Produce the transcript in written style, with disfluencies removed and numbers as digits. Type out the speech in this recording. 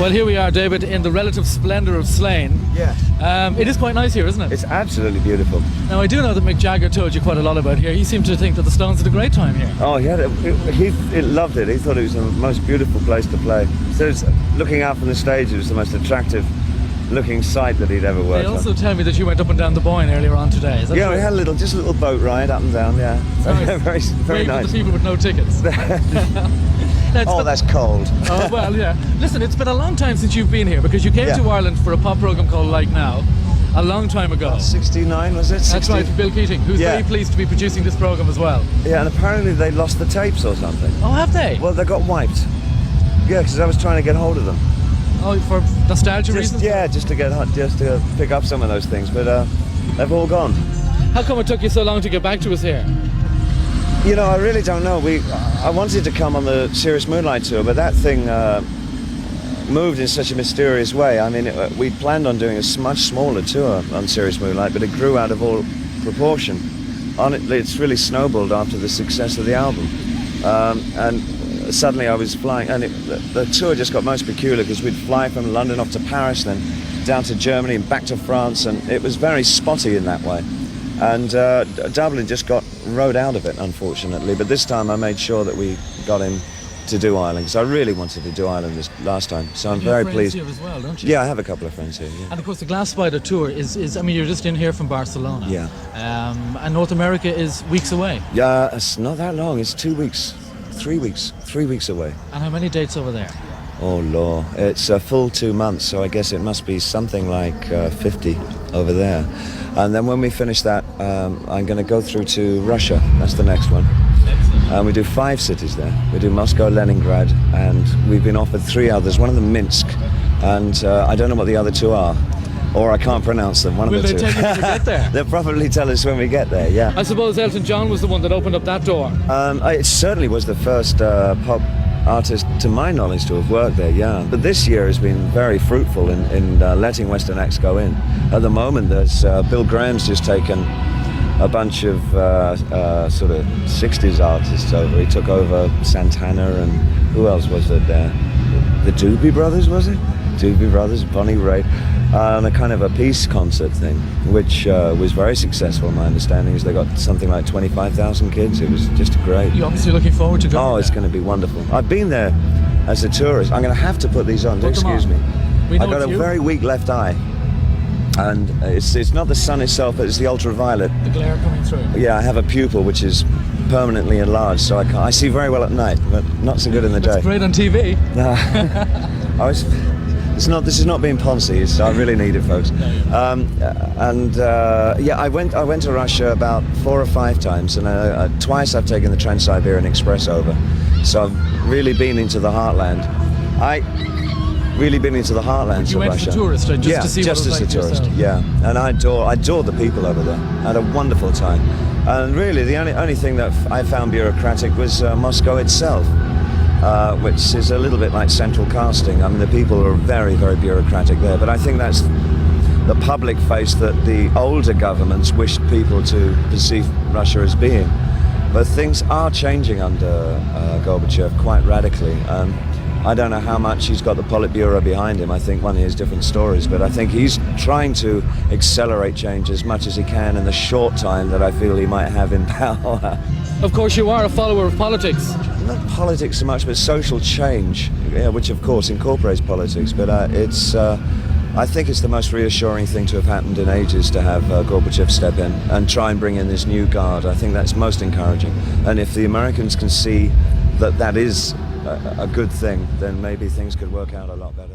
Well, here we are, David, in the relative splendour of Slane. Yeah. It is quite nice here, isn't it? It's absolutely beautiful. Now, I do know that Mick Jagger told you quite a lot about here. He seemed to think that the Stones had a great time here. Oh, he loved it. He thought it was the most beautiful place to play. So looking out from the stage, it was the most attractive looking sight that he'd ever worked They also on. tell me that you went up and down the Boyne earlier on today. Is that Yeah, true? we had just a little boat ride up and down, yeah. Nice. very Waving nice. to the people with no tickets. That's cold. Oh, well, yeah. Listen, it's been a long time since you've been here, because you came to Ireland for a pop programme called Like Now, a long time ago. 69, was it? 60? That's right, for Bill Keating, who's very pleased to be producing this programme as well. Yeah, and apparently they lost the tapes or something. Oh, have they? Well, they got wiped. Yeah, because I was trying to get hold of them. Oh, for nostalgia reasons? Yeah, just to pick up some of those things, but they've all gone. How come it took you so long to get back to us here? You know, I really don't know. I wanted to come on the Serious Moonlight tour, but that thing moved in such a mysterious way. I mean, we planned on doing a much smaller tour on Serious Moonlight, but it grew out of all proportion. It's really snowballed after the success of the album. And suddenly I was flying, and the tour just got most peculiar, because we'd fly from London off to Paris, then down to Germany and back to France, and it was very spotty in that way. And Dublin just got rode out of it, unfortunately. But this time I made sure that we got him to do Ireland, because I really wanted to do Ireland this last time. So I'm very pleased. You have friends here as well, don't you? Yeah, I have a couple of friends here. Yeah. And of course, the Glass Spider tour is I mean, you're just in here from Barcelona. Yeah. And North America is weeks away. Yeah, it's not that long. It's 2 weeks, 3 weeks, 3 weeks away. And how many dates over there? Oh, Lord. It's a full 2 months, so I guess it must be something like 50 over there. And then when we finish that, I'm going to go through to Russia. That's the next one. And we do 5 cities there. We do Moscow, Leningrad, and we've been offered 3 others. One of them Minsk, and I don't know what the other 2 are, or I can't pronounce them. One of the 2. Will they tell you when we get there? They'll probably tell us when we get there. Yeah. I suppose Elton John was the one that opened up that door. It certainly was the first pop artist, to my knowledge, to have worked there, yeah. But this year has been very fruitful in letting Western acts go in. At the moment, there's Bill Graham's just taken a bunch of sort of 60s artists over. He took over Santana, and who else was it there? The Doobie Brothers, was it? Doobie Brothers, Bonnie Raitt, and a kind of a peace concert thing, which was very successful. My understanding is they got something like 25,000 kids. It was just great. You're obviously looking forward to going Oh, it's there. going to be wonderful. I've been there as a tourist. I'm going to have to put these on. Excuse me. I've got a very weak left eye, and it's not the sun itself, but it's the ultraviolet. The glare coming through. Yeah, I have a pupil which is permanently enlarged, so I see very well at night, but not so good in the day. It's great on TV. This is not being Ponzi. I really need it, folks. I went to Russia about 4 or 5 times, and twice I've taken the Trans-Siberian Express over. So I've really been into the heartland. You went Russia. as a tourist, just to see what it was like as a tourist. yourself. Yeah, and I adore the people over there. I had a wonderful time. And really, the only thing that I found bureaucratic was Moscow itself. Which is a little bit like central casting. I mean, the people are very, very bureaucratic there, but I think that's the public face that the older governments wished people to perceive Russia as being. But things are changing under Gorbachev quite radically. I don't know how much he's got the Politburo behind him. I think one hears different stories, but I think he's trying to accelerate change as much as he can in the short time that I feel he might have in power. Of course, you are a follower of politics. Not politics so much, but social change, which of course incorporates politics. But I think it's the most reassuring thing to have happened in ages to have Gorbachev step in and try and bring in this new guard. I think that's most encouraging. And if the Americans can see that that is a good thing, then maybe things could work out a lot better.